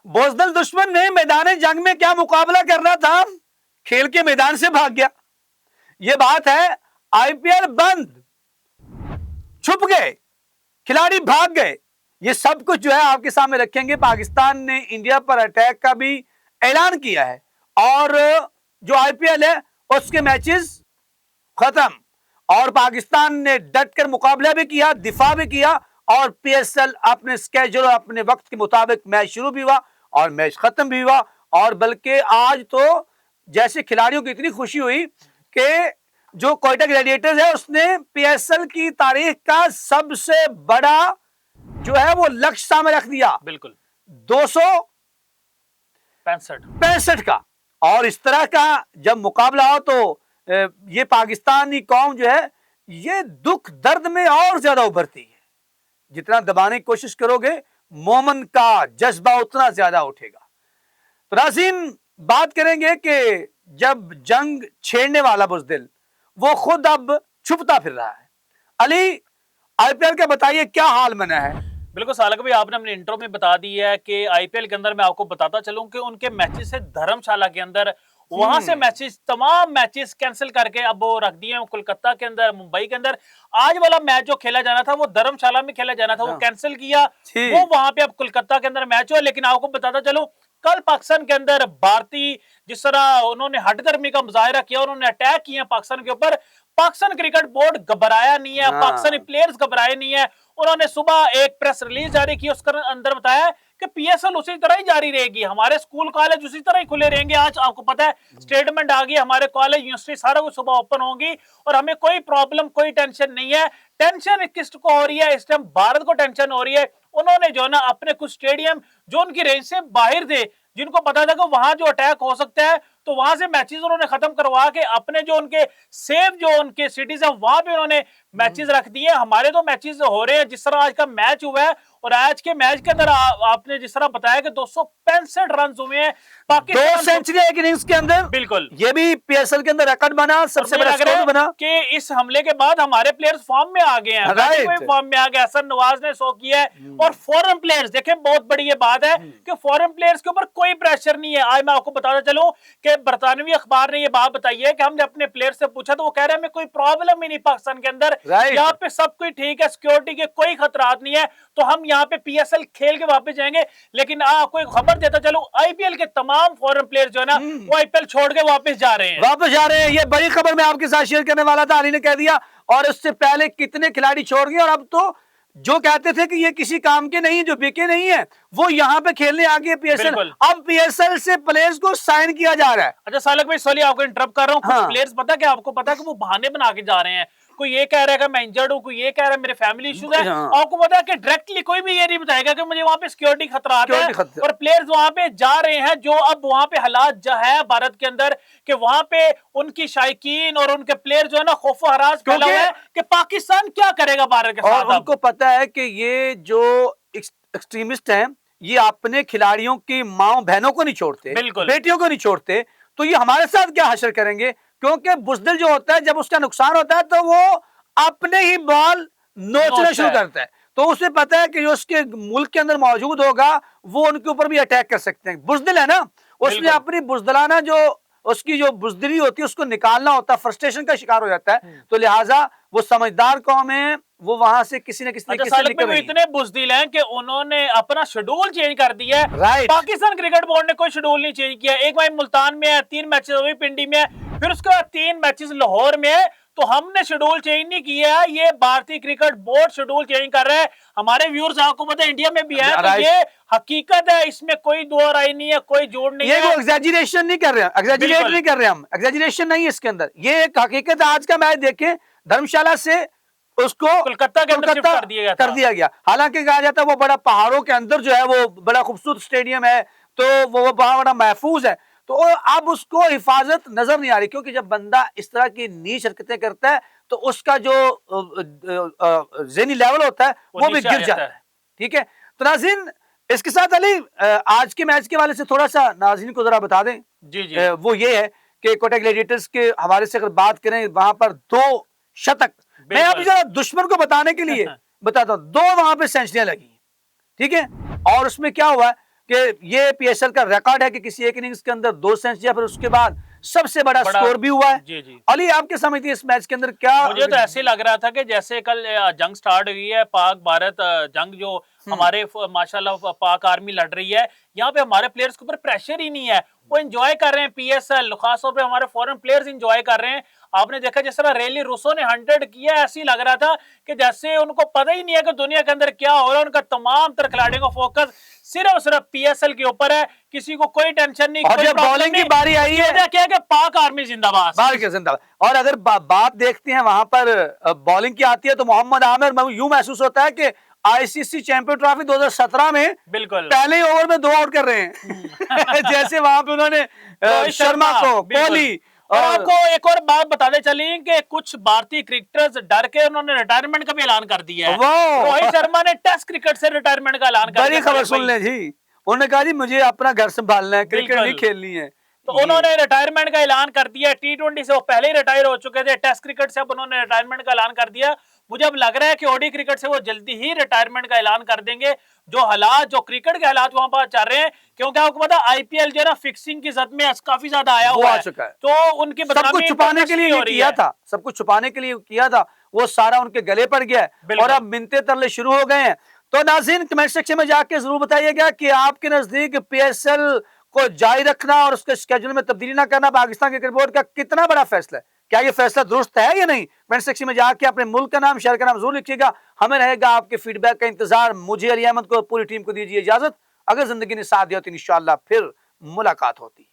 बुज़दिल दुश्मन ने मैदान जंग में क्या मुकाबला करना था, खेल के मैदान से भाग गया। ये बात है, आईपीएल बंद, छुप गए, खिलाड़ी भाग गए। ये सब कुछ जो है आपके सामने रखेंगे। पाकिस्तान ने इंडिया पर अटैक का भी ऐलान किया है और जो आईपीएल है उसके मैचेस खत्म, और पाकिस्तान ने डट कर मुकाबला भी किया, दिफा भी किया, और पीएसएल अपने स्केड्यूल और अपने वक्त के मुताबिक मैच शुरू भी हुआ और मैच खत्म भी हुआ। और बल्कि आज तो जैसे खिलाड़ियों की इतनी खुशी हुई कि जो कोयटा ग्लैडिएटर्स है उसने पीएसएल की तारीख का सबसे बड़ा जो है वो लक्ष्य सामने रख दिया, बिल्कुल 265 का। और इस तरह का जब मुकाबला हो तो ये पाकिस्तानी कौम जो है ये दुख दर्द में और ज्यादा उभरती है। जितना दबाने की कोशिश करोगे मोमन का जज्बा उतना ज्यादा उठेगा। तो नाज़रीन, बात करेंगे कि जब जंग छेड़ने वाला बुज़दिल वो खुद अब छुपता फिर रहा है। अली, आईपीएल का बताइए क्या हाल बना है? बिल्कुल सालक भाई, आपने अपने इंट्रो में बता दी है कि आईपीएल के अंदर मैं आपको बताता चलूं कि उनके मैचेस है धर्मशाला के अंदर, वहां से मैचेस, तमाम मैचेस कैंसिल करके अब वो रख दिए हैं कोलकाता के अंदर, मुंबई के अंदर। आज वाला मैच जो खेला जाना था वो धर्मशाला में खेला जाना था, वो कैंसिल किया, वो वहां पे अब कोलकाता के अंदर मैच हुआ। लेकिन आपको बताता चलूं, कल पाकिस्तान के अंदर भारतीय जिस तरह उन्होंने हठधर्मी का मुजाहिरा किया, उन्होंने अटैक किया पाकिस्तान के ऊपर, पाकिस्तान क्रिकेट बोर्ड घबराया नहीं है, पाकिस्तानी प्लेयर्स घबराए नहीं है। उन्होंने सुबह एक प्रेस रिलीज जारी की, उसके अंदर बताया कि पीएसएल उसी तरह ही जारी रहेगी, हमारे स्कूल कॉलेज उसी तरह ही खुले रहेंगे। आज आपको पता है स्टेटमेंट आ गई, हमारे कॉलेज यूनिवर्सिटी सारा कुछ सुबह ओपन होंगी और हमें कोई प्रॉब्लम, कोई टेंशन नहीं है। टेंशन किसको हो रही है इस टाइम? भारत को टेंशन हो रही है। उन्होंने जो ना अपने कुछ स्टेडियम जो उनकी रेंज से बाहर थे, जिनको पता था कि वहां जो अटैक हो सकता है, तो वहां से मैचेस उन्होंने खत्म करवा के अपने जो उनके सेफ जो उनके सिटीज है वहां पे उन्होंने मैचेस रख दिए। हमारे तो मैचेस हो रहे हैं, जिस तरह आज का मैच हुआ है, और आज के मैच के अंदर आपने जिस तरह बताया कि 265 रन हुए हैं, पाकिस्तान 2 सेंचुरी एक इनिंग्स के अंदर। बिल्कुल, ये भी पीएसएल के अंदर रिकॉर्ड बना, सबसे बड़ा स्कोर बना कि इस हमले के बाद हमारे प्लेयर्स फॉर्म में आ गए हैं, फॉर्म में आ गए। हसन नवाज ने शो किया है, और फॉरेन प्लेयर्स देखें, बहुत बड़ी ये बात है कि फॉरेन प्लेयर्स के ऊपर कोई प्रेशर नहीं है। आज मैं आपको बताना चलूं कि बरतानवी अखबार ने ये बात बताई है कि हमने अपने प्लेयर से पूछा तो वो कह रहे हैं हमें कोई प्रॉब्लम ही नहीं पाकिस्तान के अंदर, यहाँ पे सब कुछ ठीक है, सिक्योरिटी के कोई खतरात नहीं है, तो हम यहाँ पे पीएसएल खेल के वापस जाएंगे। लेकिन आपको एक खबर देता चलूं, आईपीएल के तमाम फॉरेन प्लेयर्स जो है ना वो आईपीएल छोड़ के वापस जा रहे हैं। ये बड़ी खबर मैं आपके साथ शेयर करने वाला था, अली ने कह दिया। और उससे पहले कितने खिलाड़ी छोड़ गए, और अब तो जो कहते थे कि ये किसी काम के नहीं, जो बिके नहीं है, वो यहाँ पे खेलने आ गए पीएसएल। अब पीएसएल से प्लेयर्स को साइन किया जा रहा है। अच्छा सालक भाई, सॉरी आपको इंटरप्ट कर रहा हूँ। कुछ प्लेयर्स पता है कि आपको पता है कि वो बहाने बना के जा रहे हैं। कोई ये कह रहा है कि मैं इंजर्ड हूं, कोई ये कह रहा है मेरे फैमिली इश्यूज है। आपको पता है कि डायरेक्टली कोई भी ये नहीं बताएगा कि मुझे वहां पे सिक्योरिटी खतरा आता है, और प्लेयर्स वहां पे जा रहे हैं। जो अब वहां पे हालात जो है भारत के अंदर, कि वहां पे उनकी शायकीन और उनके प्लेयर जो है ना खौफ हरास फैला हुआ है कि पाकिस्तान क्या करेगा भारत के साथ। उनको पता है कि ये जो एक्सट्रीमिस्ट हैं ये अपने खिलाड़ियों की माओ बहनों को नहीं छोड़ते, बेटियों को नहीं छोड़ते, तो ये हमारे साथ क्या हशर करेंगे? क्योंकि बुज़दिल जो होता है जब उसका नुकसान होता है तो वो अपने ही बॉल नोचना शुरू करता है। तो उसे पता है कि जो उसके मुल्क के अंदर मौजूद होगा वो उनके ऊपर भी अटैक कर सकते हैं। बुज़दिल है ना, उसने अपनी बुज़दिलाना जो उसकी जो बुज़दिली होती है उसको निकालना होता है, फ्रस्ट्रेशन का शिकार हो जाता है। तो लिहाजा वो समझदार कौम है, वो वहां से किसी न किसी तरीके से निकल रही है। इतने बुज़दिल हैं कि उन्होंने अपना शेड्यूल चेंज कर दिया है। पाकिस्तान क्रिकेट बोर्ड ने कोई शेड्यूल नहीं चेंज किया। एक मैच मुल्तान में है, 3 मैचेस पिंडी में है, फिर उसके बाद 3 मैचेस लाहौर में है। तो हमने शेड्यूल चेंज नहीं किया, ये भारतीय क्रिकेट बोर्ड शेड्यूल चेंज कर रहा है। हमारे व्यूअर्स आपको पता है इंडिया में भी है, तो ये हकीकत है, इसमें कोई दो राय नहीं है, कोई जोड़ नहीं है। ये एग्जैजरेशन नहीं कर रहे हैं, एग्जैजरेट नहीं कर रहे हम, एग्जैजरेशन नहीं है इसके अंदर, ये एक हकीकत है। आज का मैच देखें, धर्मशाला से उसको कोलकाता के अंदर शिफ्ट कर दिया गया। हालांकि कहा जाता है वो बड़ा पहाड़ों के अंदर जो है वो बड़ा खूबसूरत स्टेडियम है, तो वो वहां बड़ा महफूज है। तो अब उसको हिफाजत नजर नहीं आ रही, क्योंकि जब बंदा इस तरह की नीच हरकतें करता है तो उसका जो ज़हनी लेवल होता है वो भी गिर जाता है। ठीक है, तो नाज़रीन इसके साथ अली आज के मैच के हवाले से थोड़ा सा नाज़रीन को जरा बता दें। जी। वो ये है कि कोटा ग्लैडिएटर्स के हवाले से अगर बात करें, वहां पर 2 शतक, मैं अभी जरा दुश्मन को बताने के लिए बताता हूं, 2 वहां पे सेंचुरियां लगी, ठीक है। और उसमें क्या हुआ, कि ये पीएसएल का रिकॉर्ड है कि किसी एक इनिंग्स के अंदर 2 सेंचुरी, फिर उसके बाद सबसे बड़ा स्कोर भी हुआ है। जी जी। अली, आपके समझती है इस मैच के अंदर क्या? मुझे तो ऐसे लग रहा था कि जैसे कल जंग स्टार्ट हुई है, पाक भारत जंग, जो हमारे माशाल्लाह पाक आर्मी लड़ रही है, यहाँ पे हमारे प्लेयर्स के ऊपर प्रेशर ही नहीं है, वो एंजॉय कर रहे हैं पीएसएल, खासतौर पे हमारे फॉरेन प्लेयर्स एंजॉय कर रहे हैं। आपने देखा जिस तरह रेली रूसो ने 100 किया, ऐसे ही लग रहा था कि जैसे उनको पता ही नहीं है कि दुनिया के अंदर क्या हो रहा है। उनका तमाम तर खिलाड़ियों का फोकस सिर्फ और सिर्फ पीएसएल के ऊपर है, किसी को कोई टेंशन नहीं, और कोई जब प्रॉब्लम बॉलिंग की नहीं। बारी आई है, वजह क्या है कि पाक आर्मी जिंदाबाद, बाहर के जिंदाबाद। और अगर बात देखते हैं वहां पर बॉलिंग की आती है तो मोहम्मद आमिर, यूं महसूस होता है कि आईसीसी चैंपियन ट्रॉफी 2017 में बिल्कुल पहले ही ओवर में 2 आउट कर रहे हैं। जैसे वहां पे उन्होंने रोहित शर्मा को, कोहली, और आपको एक और बात बताते चलें कि कुछ भारतीय क्रिकेटर्स डर के उन्होंने रिटायरमेंट का भी ऐलान कर दिया है। रोहित शर्मा ने टेस्ट क्रिकेट से रिटायरमेंट का ऐलान कर दिया। बड़ी खबर सुन लें जी, उन्होंने कहा जी मुझे अपना घर संभालना है, क्रिकेट नहीं खेलनी है। तो उन्होंने रिटायरमेंट का ऐलान कर दिया। टी20 से वो पहले ही रिटायर हो चुके थे, टेस्ट क्रिकेट से अब उन्होंने रिटायरमेंट का ऐलान कर दिया। मुझे अब लग रहा है कि ओडी क्रिकेट से वो जल्दी ही रिटायरमेंट का ऐलान कर देंगे। जो क्रिकेट के हालात वहां पर चल रहे हैं, क्योंकि आपको पता आईपीएल जो है ना फिक्सिंग की जद में काफी ज्यादा आया हुआ है, तो उनकी सब कुछ छुपाने के लिए किया था, सब कुछ छुपाने के लिए किया था, वो सारा उनके गले पड़ गया है और अब मिन्नतें तरले शुरू हो गए हैं। तो नाज़रीन, कमेंट सेक्शन में जाके जरूर बताइएगा कि आपके नजदीक पीएसएल को जारी रखना और उसके शेड्यूल में तब्दीली ना करना पाकिस्तान क्रिकेट बोर्ड का कितना बड़ा फैसला है, क्या ये फैसला दुरुस्त है या नहीं? कमेंट सेक्शन में जाके अपने मुल्क का नाम, शहर का नाम जरूर लिखिएगा। हमें रहेगा आपके फीडबैक का इंतजार। मुझे अली अहमद को, पूरी टीम को दीजिए इजाजत। अगर जिंदगी ने साथ दिया तो इंशाअल्लाह फिर मुलाकात होती है।